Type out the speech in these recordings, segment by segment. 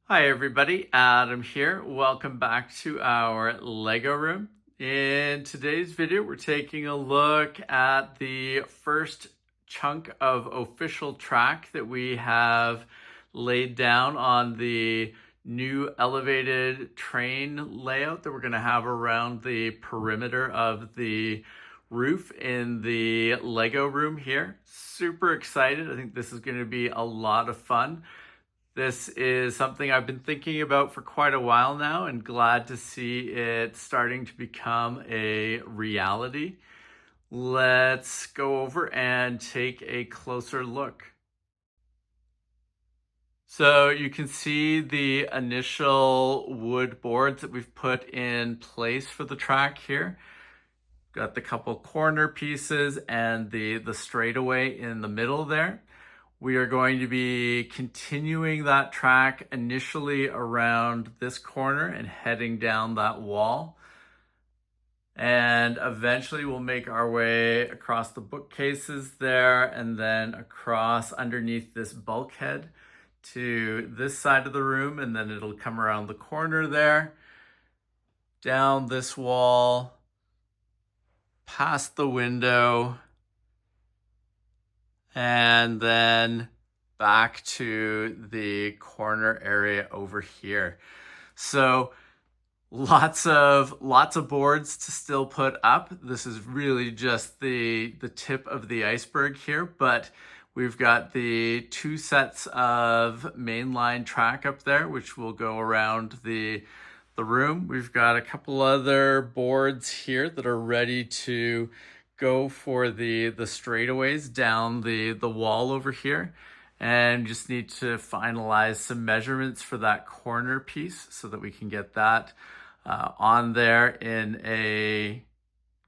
Hi everybody, Adam here. Welcome back to our Lego room. In today's video, we're taking a look at the first chunk of official track that we have laid down on the new elevated train layout that we're going to have around the perimeter of the roof in the Lego room here. Super excited. I think this is going to be a lot of fun. This is something I've been thinking about for quite a while now and glad to see it starting to become a reality. Let's go over and take a closer look. So you can see the initial wood boards that we've put in place for the track here. Got the couple corner pieces and the straightaway in the middle there. We are going to be continuing that track initially around this corner and heading down that wall. And eventually we'll make our way across the bookcases there and then across underneath this bulkhead to this side of the room. And then it'll come around the corner there, down this wall, past the window, and then back to the corner area over here. So lots of boards to still put up. This is really just the tip of the iceberg here, but we've got the two sets of mainline track up there, which will go around the room. We've got a couple other boards here that are ready to go for the straightaways down the wall over here, and just need to finalize some measurements for that corner piece so that we can get that on there in a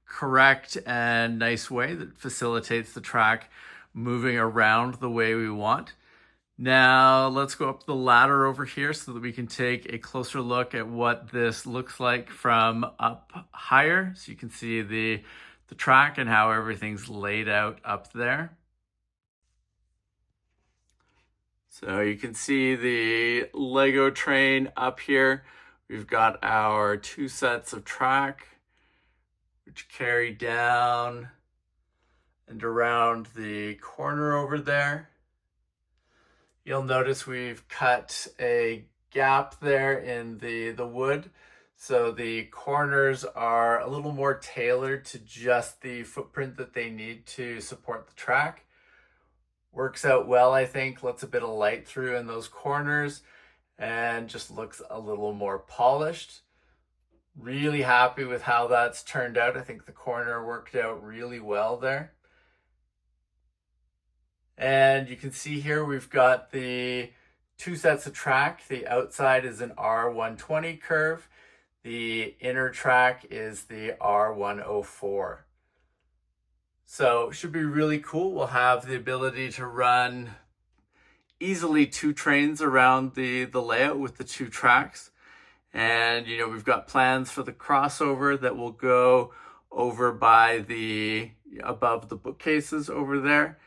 correct and nice way that facilitates the track moving around the way we want. Now let's go up the ladder over here so that we can take a closer look at what this looks like from up higher, so you can see the track and how everything's laid out up there. So you can see the Lego train up here. We've got our two sets of track, which carry down and around the corner over there. You'll notice we've cut a gap there in the wood, so the corners are a little more tailored to just the footprint that they need to support the track. Works out well, I think. Lets a bit of light through in those corners and just looks a little more polished. Really happy with how that's turned out. I think the corner worked out really well there. And you can see here we've got the two sets of track. The outside is an R120 curve. The inner track is the R104. So should be really cool. We'll have the ability to run easily two trains around the layout with the two tracks. And, you know, we've got plans for the crossover that will go over by above the bookcases over there.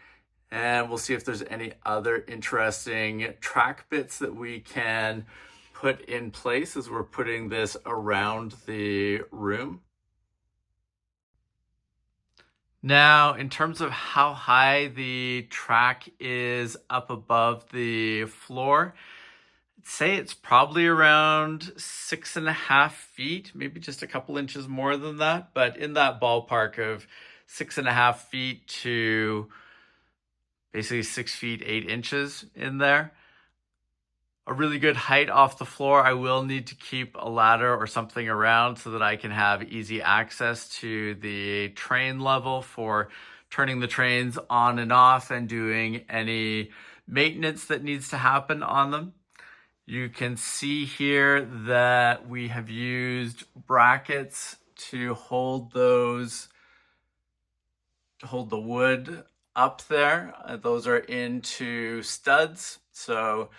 And we'll see if there's any other interesting track bits that we can put in place as we're putting this around the room. Now, in terms of how high the track is up above the floor, I'd say it's probably around 6.5 feet, maybe just a couple inches more than that, but in that ballpark of 6.5 feet to basically 6 feet 8 inches in there. A really good height off the floor. I will need to keep a ladder or something around so that I can have easy access to the train level for turning the trains on and off and doing any maintenance that needs to happen on them. You can see here that we have used brackets to hold the wood up there. Those are into studs, so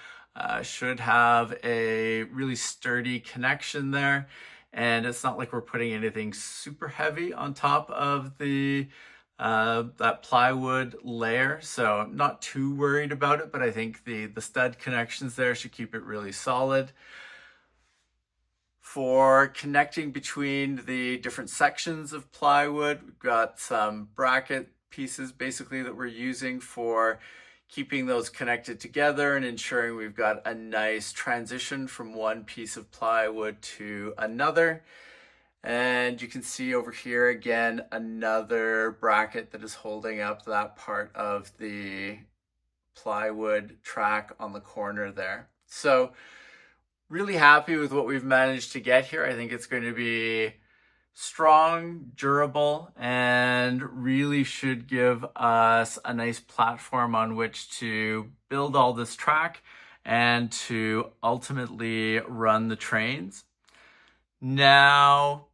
should have a really sturdy connection there. And it's not like we're putting anything super heavy on top of the that plywood layer. So I'm not too worried about it, but I think the stud connections there should keep it really solid. For connecting between the different sections of plywood, we've got some bracket pieces basically that we're using for keeping those connected together and ensuring we've got a nice transition from one piece of plywood to another. And you can see over here again, another bracket that is holding up that part of the plywood track on the corner there. So really happy with what we've managed to get here. I think it's going to be strong, durable, and really should give us a nice platform on which to build all this track and to ultimately run the trains. Now,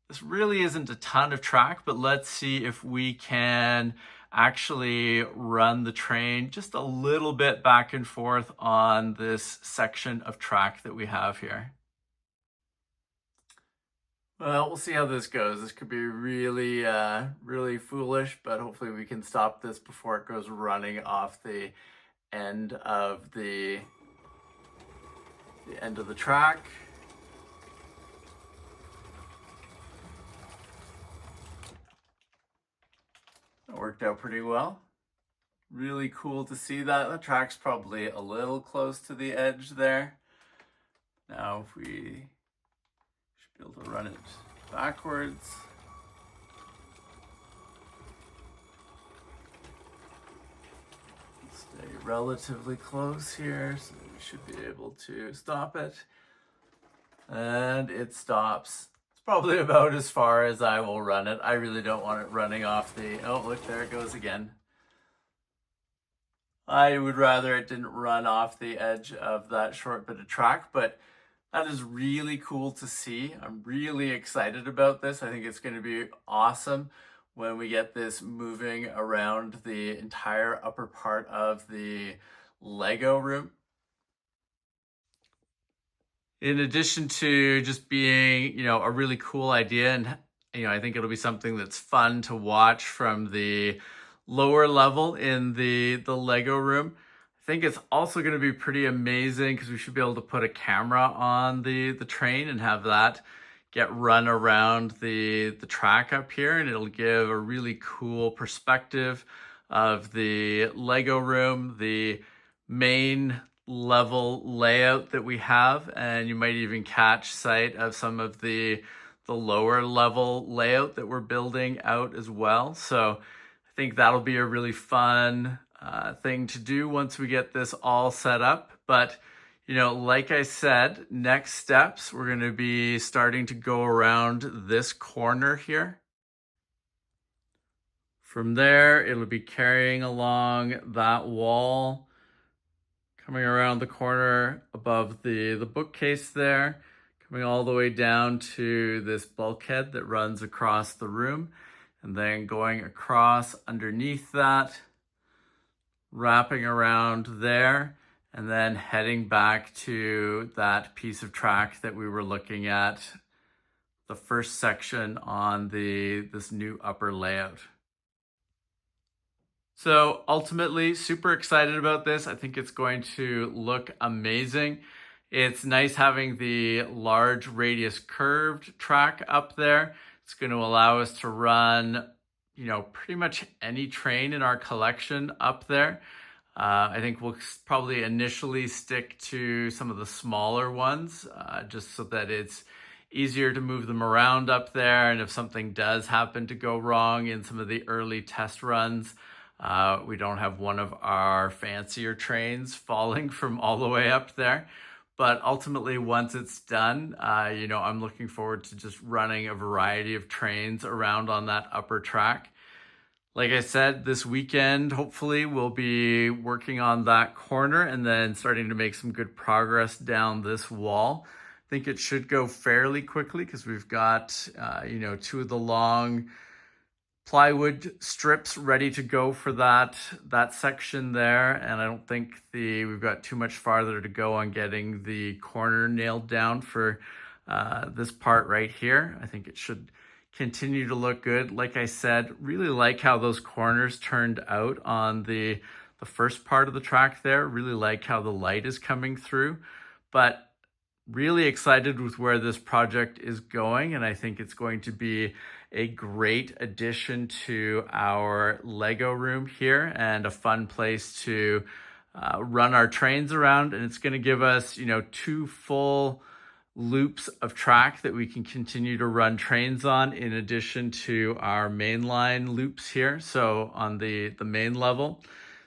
this really isn't a ton of track, but let's see if we can actually run the train just a little bit back and forth on this section of track that we have here. Well, we'll see how this goes. This could be really, really foolish, but hopefully we can stop this before it goes running off the end of the track. That worked out pretty well. Really cool to see that. The track's probably a little close to the edge there. Now if we should be able to run it backwards. Stay relatively close here, so we should be able to stop it. And it stops. It's probably about as far as I will run it. I really don't want it running off the, oh look, there it goes again. I would rather it didn't run off the edge of that short bit of track, but that is really cool to see. I'm really excited about this. I think it's going to be awesome when we get this moving around the entire upper part of the Lego room. In addition to just being, a really cool idea, and I think it'll be something that's fun to watch from the lower level in the Lego room. I think it's also going to be pretty amazing because we should be able to put a camera on the train and have that get run around the track up here, and it'll give a really cool perspective of the Lego room, the main level layout that we have, and you might even catch sight of some of the lower level layout that we're building out as well. So I think that'll be a really fun thing to do once we get this all set up. But like I said, next steps, we're going to be starting to go around this corner here. From there, it'll be carrying along that wall, coming around the corner above the bookcase there, coming all the way down to this bulkhead that runs across the room, and then going across underneath that, wrapping around there, and then heading back to that piece of track that we were looking at, the first section on this new upper layout. So ultimately, super excited about this. I think it's going to look amazing. It's nice having the large radius curved track up there. It's going to allow us to run, pretty much any train in our collection up there. I think we'll probably initially stick to some of the smaller ones, just so that it's easier to move them around up there. And if something does happen to go wrong in some of the early test runs, we don't have one of our fancier trains falling from all the way up there. But ultimately, once it's done, I'm looking forward to just running a variety of trains around on that upper track. Like I said, this weekend, hopefully, we'll be working on that corner and then starting to make some good progress down this wall. I think it should go fairly quickly because we've got, two of the long plywood strips ready to go for that section there, and I don't think we've got too much farther to go on getting the corner nailed down for this part right here. I think it should continue to look good. Like I said, really like how those corners turned out on the first part of the track there. Really like how the light is coming through, but really excited with where this project is going, and I think it's going to be a great addition to our Lego room here and a fun place to run our trains around. And it's going to give us, 2 full loops of track that we can continue to run trains on, in addition to our mainline loops here, so on the main level.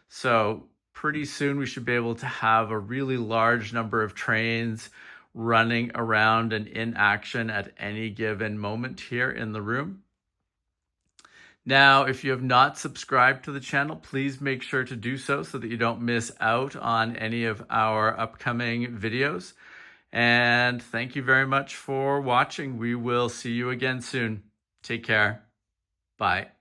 So pretty soon we should be able to have a really large number of trains running around and in action at any given moment here in the room. Now, if you have not subscribed to the channel, please make sure to do so that you don't miss out on any of our upcoming videos. And thank you very much for watching. We will see you again soon. Take care. Bye.